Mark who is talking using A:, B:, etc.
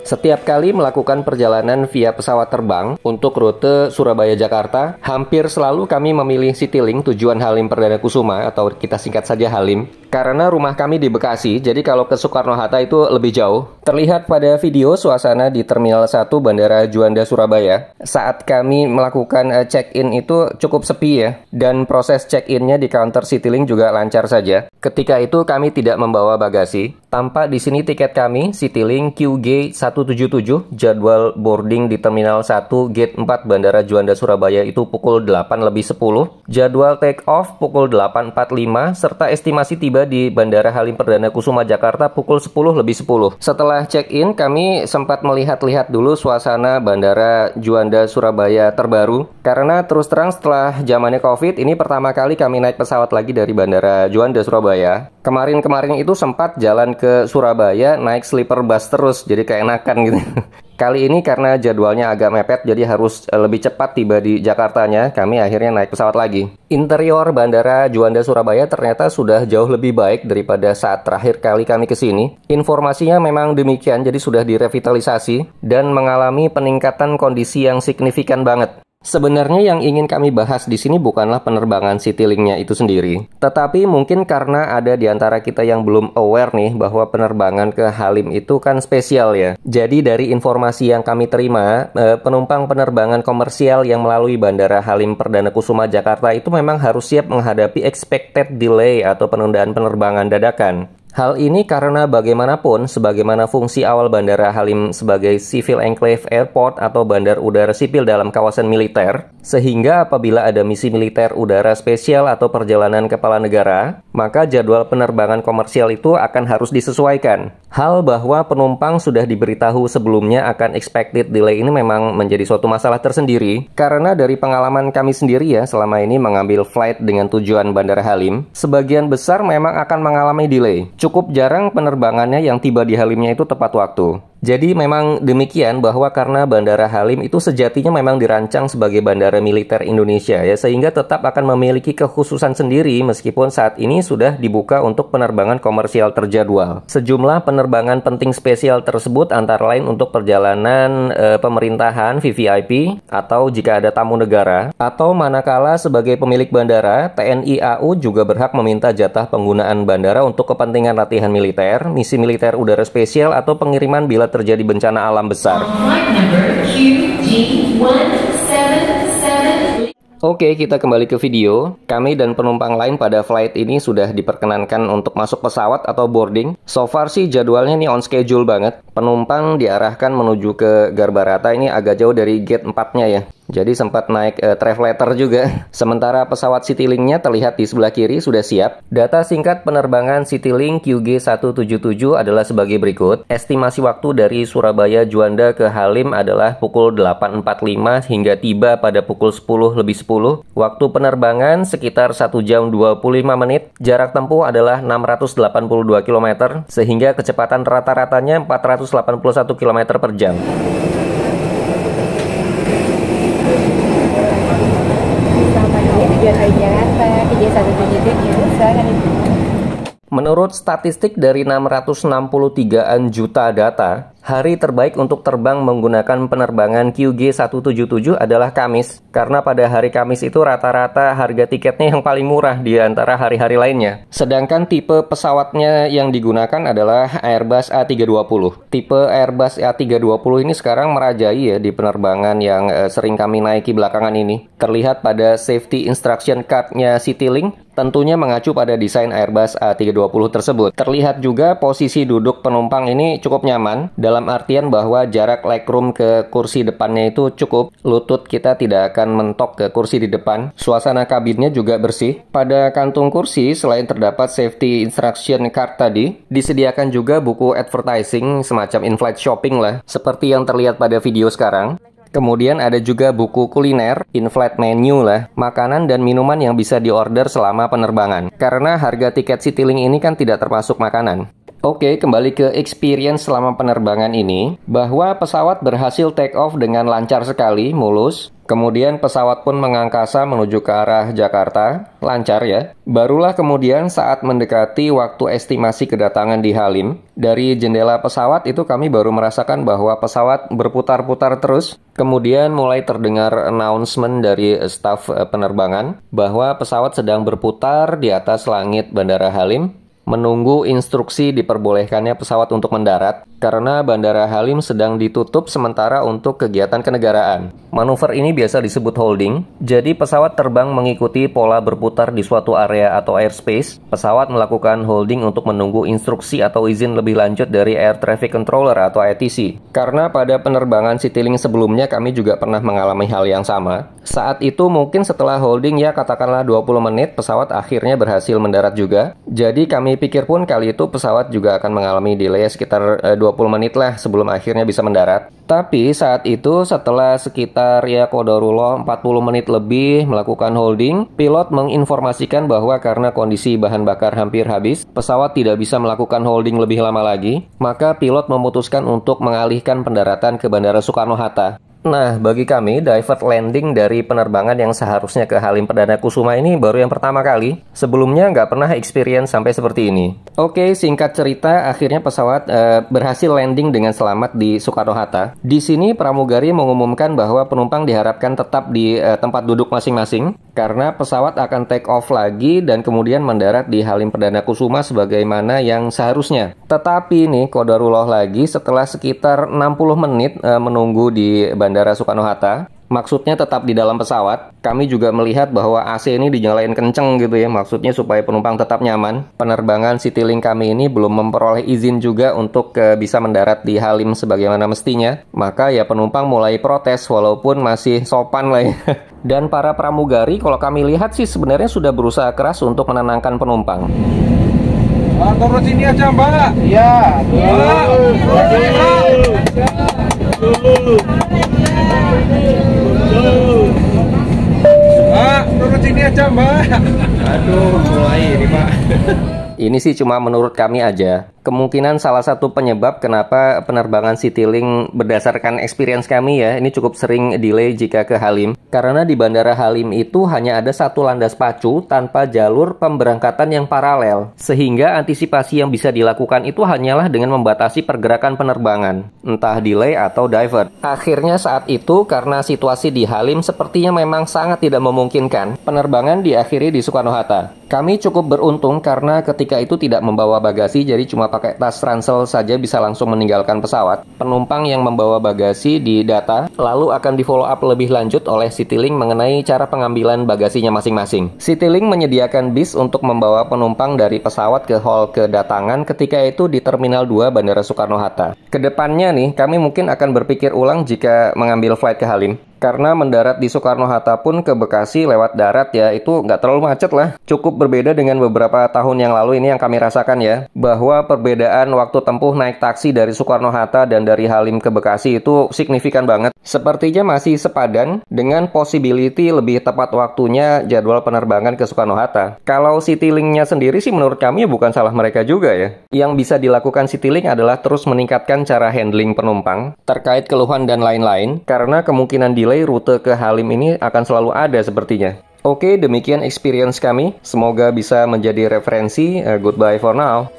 A: Setiap kali melakukan perjalanan via pesawat terbang untuk rute Surabaya-Jakarta, hampir selalu kami memilih Citylink tujuan Halim Perdana Kusuma atau kita singkat saja Halim. Karena rumah kami di Bekasi, jadi kalau ke Soekarno-Hatta itu lebih jauh. Terlihat pada video suasana di Terminal 1 Bandara Juanda Surabaya. Saat kami melakukan check-in itu cukup sepi ya, dan proses check-innya di counter Citylink juga lancar saja. Ketika itu kami tidak membawa bagasi. Tampak di sini tiket kami, Citylink QG 177, jadwal boarding di Terminal 1 Gate 4 Bandara Juanda Surabaya itu pukul 8:10, jadwal take off pukul 8:45, serta estimasi tiba di Bandara Halim Perdana Kusuma Jakarta pukul 10:10. Setelah check-in, kami sempat melihat-lihat dulu suasana Bandara Juanda Surabaya terbaru. Karena terus terang setelah zamannya COVID, ini pertama kali kami naik pesawat lagi dari Bandara Juanda Surabaya. Kemarin-kemarin itu sempat jalan ke Surabaya naik sleeper bus terus, jadi keenakan gitu. Kali ini karena jadwalnya agak mepet, jadi harus lebih cepat tiba di Jakartanya, kami akhirnya naik pesawat lagi. Interior Bandara Juanda Surabaya ternyata sudah jauh lebih baik daripada saat terakhir kali kami ke sini. Informasinya memang demikian, jadi sudah direvitalisasi dan mengalami peningkatan kondisi yang signifikan banget. Sebenarnya yang ingin kami bahas di sini bukanlah penerbangan Citylink-nya itu sendiri, tetapi mungkin karena ada di antara kita yang belum aware nih bahwa penerbangan ke Halim itu kan spesial ya. Jadi dari informasi yang kami terima, penumpang penerbangan komersial yang melalui Bandara Halim Perdana Kusuma Jakarta itu memang harus siap menghadapi expected delay atau penundaan penerbangan dadakan. Hal ini karena bagaimanapun, sebagaimana fungsi awal Bandara Halim sebagai Civil Enclave Airport atau bandar udara sipil dalam kawasan militer, sehingga apabila ada misi militer udara spesial atau perjalanan kepala negara, maka jadwal penerbangan komersial itu akan harus disesuaikan. Hal bahwa penumpang sudah diberitahu sebelumnya akan expected delay ini memang menjadi suatu masalah tersendiri, karena dari pengalaman kami sendiri ya selama ini mengambil flight dengan tujuan Bandara Halim, sebagian besar memang akan mengalami delay. Cukup jarang penerbangannya yang tiba di Halimnya itu tepat waktu. Jadi memang demikian bahwa karena Bandara Halim itu sejatinya memang dirancang sebagai bandara militer Indonesia ya, sehingga tetap akan memiliki kekhususan sendiri meskipun saat ini sudah dibuka untuk penerbangan komersial terjadwal. Sejumlah penerbangan penting spesial tersebut antara lain untuk perjalanan pemerintahan VVIP atau jika ada tamu negara, atau manakala sebagai pemilik bandara, TNI AU juga berhak meminta jatah penggunaan bandara untuk kepentingan latihan militer, misi militer udara spesial atau pengiriman bila terjadi bencana alam besar. Oke, kita kembali ke video. Kami dan penumpang lain pada flight ini sudah diperkenankan untuk masuk pesawat atau boarding. So far sih jadwalnya nih on schedule banget. Penumpang diarahkan menuju ke Garbarata, ini agak jauh dari gate 4-nya ya. Jadi sempat naik travelator juga. Sementara pesawat Citylink-nya terlihat di sebelah kiri sudah siap. Data singkat penerbangan Citylink QG 177 adalah sebagai berikut. Estimasi waktu dari Surabaya Juanda ke Halim adalah pukul 8.45 hingga tiba pada pukul 10:10. Waktu penerbangan sekitar 1 jam 25 menit. Jarak tempuh adalah 682 km, sehingga kecepatan rata-ratanya 481 km per jam. Menurut statistik dari 663-an juta data, hari terbaik untuk terbang menggunakan penerbangan QG 177 adalah Kamis. Karena pada hari Kamis itu rata-rata harga tiketnya yang paling murah di antara hari-hari lainnya. Sedangkan tipe pesawatnya yang digunakan adalah Airbus A320. Tipe Airbus A320 ini sekarang merajai ya di penerbangan yang sering kami naiki belakangan ini. Terlihat pada safety instruction card-nya Citylink, tentunya mengacu pada desain Airbus A320 tersebut. Terlihat juga posisi duduk penumpang ini cukup nyaman, dalam artian bahwa jarak legroom ke kursi depannya itu cukup, lutut kita tidak akan mentok ke kursi di depan. Suasana kabinnya juga bersih. Pada kantung kursi, selain terdapat safety instruction card tadi, disediakan juga buku advertising semacam in-flight shopping lah, seperti yang terlihat pada video sekarang. Kemudian ada juga buku kuliner, in-flight menu lah, makanan dan minuman yang bisa diorder selama penerbangan. Karena harga tiket Citylink ini kan tidak termasuk makanan. Oke, kembali ke experience selama penerbangan ini, bahwa pesawat berhasil take off dengan lancar sekali, mulus. Kemudian pesawat pun mengangkasa menuju ke arah Jakarta, lancar ya. Barulah kemudian saat mendekati waktu estimasi kedatangan di Halim, dari jendela pesawat itu kami baru merasakan bahwa pesawat berputar-putar terus. Kemudian mulai terdengar announcement dari staf penerbangan bahwa pesawat sedang berputar di atas langit Bandara Halim, menunggu instruksi diperbolehkannya pesawat untuk mendarat karena Bandara Halim sedang ditutup sementara untuk kegiatan kenegaraan. Manuver ini biasa disebut holding, jadi pesawat terbang mengikuti pola berputar di suatu area atau airspace. Pesawat melakukan holding untuk menunggu instruksi atau izin lebih lanjut dari Air Traffic Controller atau ATC. Karena pada penerbangan Citylink sebelumnya kami juga pernah mengalami hal yang sama. Saat itu mungkin setelah holding ya katakanlah 20 menit pesawat akhirnya berhasil mendarat juga. Jadi kami pikir pun kali itu pesawat juga akan mengalami delay sekitar 20 menit lah sebelum akhirnya bisa mendarat. Tapi saat itu setelah sekitar ya qadarullah 40 menit lebih melakukan holding, pilot menginformasikan bahwa karena kondisi bahan bakar hampir habis, pesawat tidak bisa melakukan holding lebih lama lagi, maka pilot memutuskan untuk mengalihkan pendaratan ke Bandara Soekarno-Hatta. Nah, bagi kami, divert landing dari penerbangan yang seharusnya ke Halim Perdana Kusuma ini baru yang pertama kali. Sebelumnya nggak pernah experience sampai seperti ini. Oke, singkat cerita, akhirnya pesawat berhasil landing dengan selamat di Soekarno-Hatta. Di sini, pramugari mengumumkan bahwa penumpang diharapkan tetap di tempat duduk masing-masing, karena pesawat akan take off lagi dan kemudian mendarat di Halim Perdana Kusuma sebagaimana yang seharusnya. Tetapi nih, qadarullah lagi, setelah sekitar 60 menit menunggu di Bandara Soekarno-Hatta, maksudnya tetap di dalam pesawat, kami juga melihat bahwa AC ini dinyalain kenceng gitu ya, maksudnya supaya penumpang tetap nyaman. Penerbangan Citylink kami ini belum memperoleh izin juga untuk bisa mendarat di Halim sebagaimana mestinya, maka ya penumpang mulai protes walaupun masih sopan lah ya. Dan para pramugari kalau kami lihat sih sebenarnya sudah berusaha keras untuk menenangkan penumpang.
B: Turun sini aja Mbak.
C: Iya.
B: Mbak, turun sini aja Mbak.
A: Aduh, mulai ini Pak. Ini sih cuma menurut kami aja. Kemungkinan salah satu penyebab kenapa penerbangan Citylink berdasarkan experience kami ya, ini cukup sering delay jika ke Halim. Karena di Bandara Halim itu hanya ada satu landas pacu tanpa jalur pemberangkatan yang paralel. Sehingga antisipasi yang bisa dilakukan itu hanyalah dengan membatasi pergerakan penerbangan. Entah delay atau divert. Akhirnya saat itu karena situasi di Halim sepertinya memang sangat tidak memungkinkan, penerbangan diakhiri di Soekarno-Hatta. Kami cukup beruntung karena ketika itu tidak membawa bagasi, jadi cuma pakai tas ransel saja bisa langsung meninggalkan pesawat. Penumpang yang membawa bagasi didata, lalu akan di follow up lebih lanjut oleh Citylink mengenai cara pengambilan bagasinya masing-masing. Citylink menyediakan bis untuk membawa penumpang dari pesawat ke hall kedatangan ketika itu di Terminal 2 Bandara Soekarno-Hatta. Kedepannya nih, kami mungkin akan berpikir ulang jika mengambil flight ke Halim. Karena mendarat di Soekarno-Hatta pun ke Bekasi lewat darat ya, itu nggak terlalu macet lah. Cukup berbeda dengan beberapa tahun yang lalu ini yang kami rasakan ya. Bahwa perbedaan waktu tempuh naik taksi dari Soekarno-Hatta dan dari Halim ke Bekasi itu signifikan banget. Sepertinya masih sepadan dengan possibility lebih tepat waktunya jadwal penerbangan ke Soekarno-Hatta. Kalau Citylink-nya sendiri sih menurut kami bukan salah mereka juga ya. Yang bisa dilakukan Citylink adalah terus meningkatkan cara handling penumpang terkait keluhan dan lain-lain. Karena kemungkinan delay rute ke Halim ini akan selalu ada sepertinya. Oke, demikian experience kami. Semoga bisa menjadi referensi. Goodbye for now.